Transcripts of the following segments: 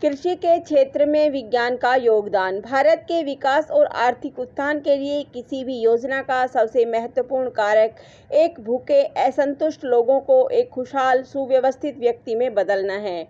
कृषि के क्षेत्र में विज्ञान का योगदान। भारत के विकास और आर्थिक उत्थान के लिए किसी भी योजना का सबसे महत्वपूर्ण कारक एक भूखे असंतुष्ट लोगों को एक खुशहाल सुव्यवस्थित व्यक्ति में बदलना है।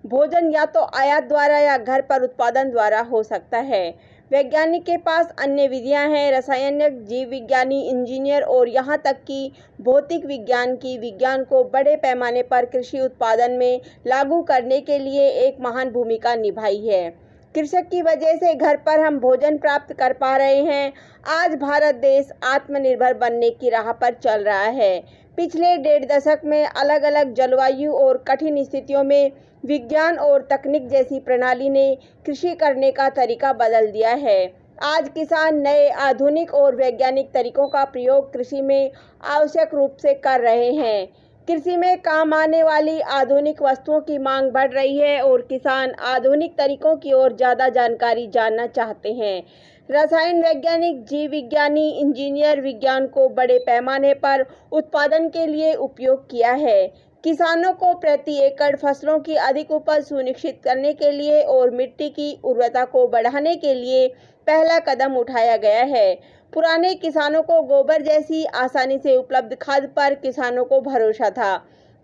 भोजन या तो आयात द्वारा या घर पर उत्पादन द्वारा हो सकता है। वैज्ञानिक के पास अन्य विधियां हैं। रसायनज्ञ, जीव विज्ञानी, इंजीनियर और यहाँ तक कि भौतिक विज्ञान की विज्ञान को बड़े पैमाने पर कृषि उत्पादन में लागू करने के लिए एक महान भूमिका निभाई है। कृषक की वजह से घर पर हम भोजन प्राप्त कर पा रहे हैं। आज भारत देश आत्मनिर्भर बनने की राह पर चल रहा है। पिछले 1.5 दशक में अलग अलग जलवायु और कठिन स्थितियों में विज्ञान और तकनीक जैसी प्रणाली ने कृषि करने का तरीका बदल दिया है। आज किसान नए आधुनिक और वैज्ञानिक तरीकों का प्रयोग कृषि में आवश्यक रूप से कर रहे हैं। कृषि में काम आने वाली आधुनिक वस्तुओं की मांग बढ़ रही है और किसान आधुनिक तरीकों की ओर ज़्यादा जानकारी जानना चाहते हैं। रसायन वैज्ञानिक, जीव विज्ञानी, इंजीनियर विज्ञान को बड़े पैमाने पर उत्पादन के लिए उपयोग किया है। किसानों को प्रति एकड़ फसलों की अधिक उपज सुनिश्चित करने के लिए और मिट्टी की उर्वरता को बढ़ाने के लिए पहला कदम उठाया गया है। पुराने किसानों को गोबर जैसी आसानी से उपलब्ध खाद पर किसानों को भरोसा था।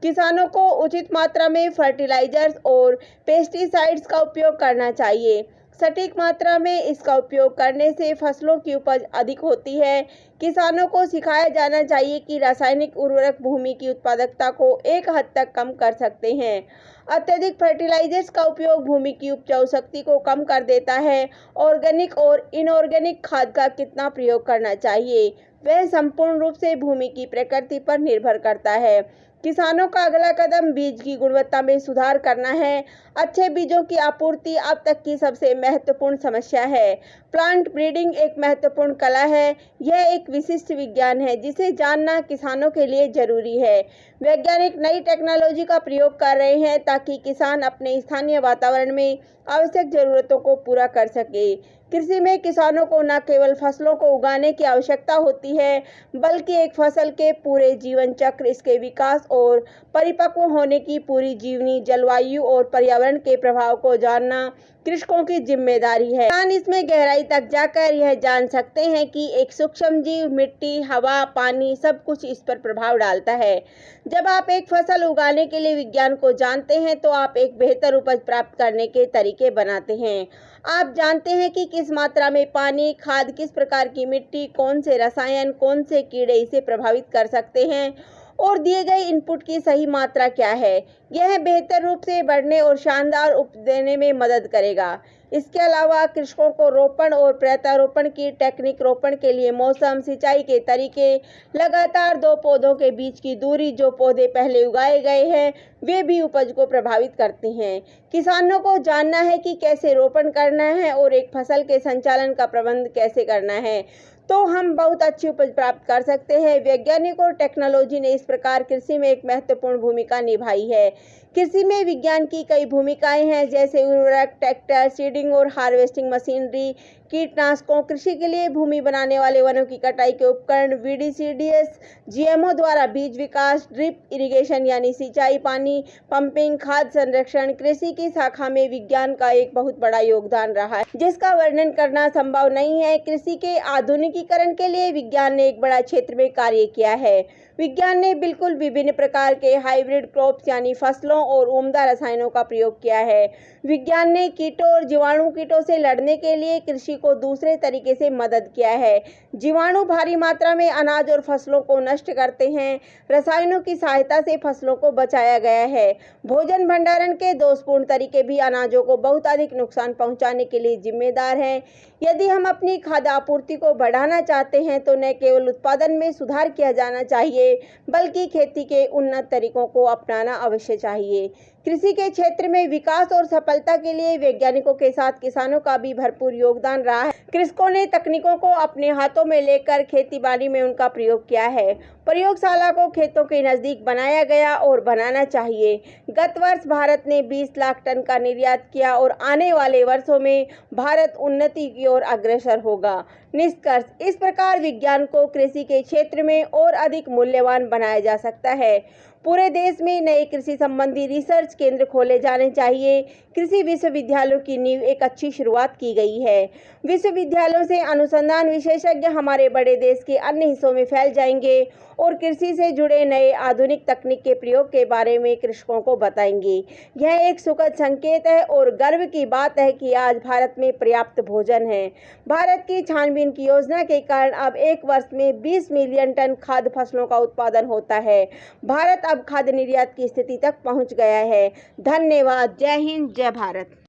किसानों को उचित मात्रा में फर्टिलाइजर्स और पेस्टिसाइड्स का उपयोग करना चाहिए। सटीक मात्रा में इसका उपयोग करने से फसलों की उपज अधिक होती है। किसानों को सिखाया जाना चाहिए कि रासायनिक उर्वरक भूमि की उत्पादकता को एक हद तक कम कर सकते हैं। अत्यधिक फर्टिलाइजर्स का उपयोग भूमि की उपजाऊ शक्ति को कम कर देता है। ऑर्गेनिक और इनऑर्गेनिक खाद का कितना प्रयोग करना चाहिए, वह संपूर्ण रूप से भूमि की प्रकृति पर निर्भर करता है। किसानों का अगला कदम बीज की गुणवत्ता में सुधार करना है। अच्छे बीजों की आपूर्ति अब तक की सबसे महत्वपूर्ण समस्या है। प्लांट ब्रीडिंग एक महत्वपूर्ण कला है। यह एक विशिष्ट विज्ञान है जिसे जानना किसानों के लिए जरूरी है। वैज्ञानिक नई टेक्नोलॉजी का प्रयोग कर रहे हैं ताकि किसान अपने स्थानीय वातावरण में आवश्यक जरूरतों को पूरा कर सके। कृषि में किसानों को न केवल फसलों को उगाने की आवश्यकता होती है, बल्कि एक फसल के पूरे जीवन चक्र, इसके विकास और परिपक्व होने की पूरी जीवनी, जलवायु और पर्यावरण के प्रभाव को जानना कृषकों की जिम्मेदारी है। किसान इसमें गहराई तक जाकर यह जान सकते हैं कि एक सूक्ष्म जीव, मिट्टी, हवा, पानी सब कुछ इस पर प्रभाव डालता है। जब आप एक फसल उगाने के लिए विज्ञान को जानते हैं तो आप एक बेहतर उपज प्राप्त करने के तरीके बनाते हैं। आप जानते हैं कि किस मात्रा में पानी, खाद, किस प्रकार की मिट्टी, कौन से रसायन, कौन से कीड़े इसे प्रभावित कर सकते हैं और दिए गए इनपुट की सही मात्रा क्या है। यह बेहतर रूप से बढ़ने और शानदार उपज देने में मदद करेगा। इसके अलावा कृषकों को रोपण और प्रत्यारोपण की टेक्निक, रोपण के लिए मौसम, सिंचाई के तरीके, लगातार 2 पौधों के बीच की दूरी, जो पौधे पहले उगाए गए हैं वे भी उपज को प्रभावित करते हैं। किसानों को जानना है कि कैसे रोपण करना है और एक फसल के संचालन का प्रबंध कैसे करना है, तो हम बहुत अच्छी उपज प्राप्त कर सकते हैं। वैज्ञानिक और टेक्नोलॉजी ने इस प्रकार कृषि में एक महत्वपूर्ण भूमिका निभाई है। कृषि में विज्ञान की कई भूमिकाएं हैं, जैसे उर्वरक, ट्रैक्टर, सीडिंग और हार्वेस्टिंग मशीनरी, कीटनाशकों, कृषि के लिए भूमि बनाने वाले वनों की कटाई के उपकरण, वीडीसीडीएस, जीएमओ द्वारा बीज विकास, ड्रिप इरिगेशन यानी सिंचाई, पानी पंपिंग, खाद संरक्षण। कृषि की शाखा में विज्ञान का एक बहुत बड़ा योगदान रहा है जिसका वर्णन करना संभव नहीं है। कृषि के आधुनिकीकरण के लिए विज्ञान ने एक बड़ा क्षेत्र में कार्य किया है। विज्ञान ने बिल्कुल विभिन्न प्रकार के हाइब्रिड क्रॉप्स यानी फसलों और उम्दा रसायनों का प्रयोग किया है। विज्ञान ने कीटों और जीवाणु कीटों से लड़ने के लिए कृषि को दूसरे तरीके से मदद किया है। जीवाणु भारी मात्रा में अनाज और फसलों को नष्ट करते हैं। रसायनों की सहायता से फसलों को बचाया गया है। भोजन भंडारण के दोषपूर्ण तरीके भी अनाजों को बहुत अधिक नुकसान पहुंचाने के लिए जिम्मेदार हैं। यदि हम अपनी खाद्य आपूर्ति को बढ़ाना चाहते हैं तो न केवल उत्पादन में सुधार किया जाना चाहिए, बल्कि खेती के उन्नत तरीकों को अपनाना अवश्य चाहिए। कृषि के क्षेत्र में विकास और सफलता के लिए वैज्ञानिकों के साथ किसानों का भी भरपूर योगदान रहा है। कृषकों ने तकनीकों को अपने हाथों में लेकर खेती-बाड़ी में उनका प्रयोग किया है। प्रयोगशाला को खेतों के नजदीक बनाया गया और बनाना चाहिए। गत वर्ष भारत ने 20 लाख टन का निर्यात किया और आने वाले वर्षों में भारत उन्नति की ओर अग्रसर होगा। निष्कर्ष, इस प्रकार विज्ञान को कृषि के क्षेत्र में और अधिक मूल्यवान बनाया जा सकता है। पूरे देश में नए कृषि संबंधी रिसर्च केंद्र खोले जाने चाहिए। कृषि विश्वविद्यालयों की नींव एक अच्छी शुरुआत की गई है। विश्वविद्यालयों से अनुसंधान विशेषज्ञ हमारे बड़े देश के अन्य हिस्सों में फैल जाएंगे और कृषि से जुड़े नए आधुनिक तकनीक के प्रयोग के बारे में कृषकों को बताएंगे। यह एक सुखद संकेत है और गर्व की बात है कि आज भारत में पर्याप्त भोजन है। भारत की छानबीन की योजना के कारण अब एक वर्ष में 20 मिलियन टन खाद्य फसलों का उत्पादन होता है। भारत अब खाद्य निर्यात की स्थिति तक पहुंच गया है। धन्यवाद। जय हिंद, जय भारत।